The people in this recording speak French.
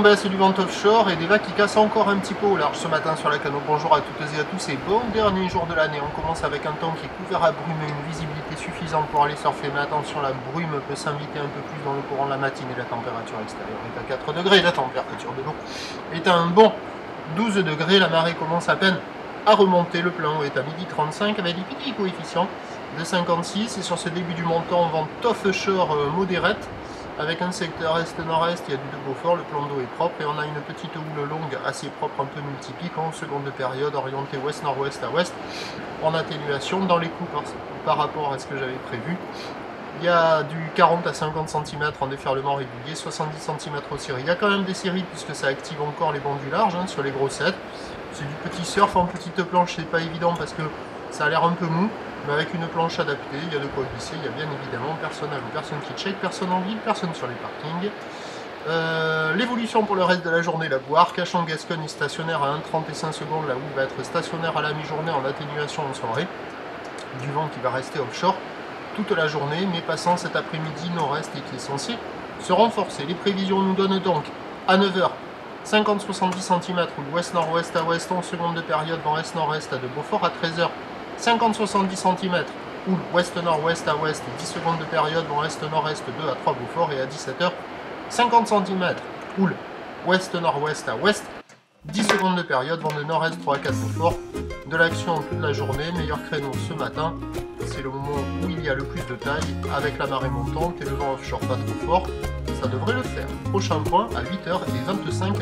baisse du vent offshore et des vagues qui cassent encore un petit peu au large ce matin sur la Canot. Bonjour à toutes et à tous et bon dernier jour de l'année. On commence avec un temps qui est couvert à brume et une visibilité suffisante pour aller surfer. Mais attention, la brume peut s'inviter un peu plus dans le courant de la matinée. La température extérieure est à 4 degrés. La température de l'eau est à un bon 12 degrés. La marée commence à peine à remonter. Le plein eau est à midi 35 avec des petits coefficients de 56. Et sur ce début du montant, vent offshore modérate. Avec un secteur est-nord-est, il y a du de Beaufort, le plan d'eau est propre et on a une petite houle longue assez propre, un peu multipique en seconde période, orientée ouest-nord-ouest à ouest, en atténuation dans les coups par rapport à ce que j'avais prévu. Il y a du 40 à 50 cm en déferlement régulier, 70 cm au ciré. Il y a quand même des séries puisque ça active encore les bancs du large sur les grossettes. C'est du petit surf en petite planche, c'est pas évident parce que ça a l'air un peu mou. Mais avec une planche adaptée, il y a de quoi glisser, il y a bien évidemment personne à l'eau, personne qui check, personne en ville, personne sur les parkings. L'évolution pour le reste de la journée, la boire, Cachan-Gascogne est stationnaire à 1,35 secondes, là où il va être stationnaire à la mi-journée en atténuation en soirée. Du vent qui va rester offshore toute la journée, mais passant cet après-midi nord-est et qui est censé se renforcer. Les prévisions nous donnent donc à 9h 50-70 cm, ou ouest-nord-ouest à ouest en seconde de période, vent est-nord-est à de Beaufort, à 13h 50-70 cm, ou ouest-nord-ouest à ouest, 10 secondes de période, vent est-nord-est 2 à 3 Beaufort, et à 17h, 50 cm, ou ouest-nord-ouest à ouest, 10 secondes de période, vent de nord-est 3 à 4 Beaufort, de l'action toute la journée, meilleur créneau ce matin, c'est le moment où il y a le plus de taille, avec la marée montante et le vent offshore pas trop fort, ça devrait le faire. Prochain point à 8h25.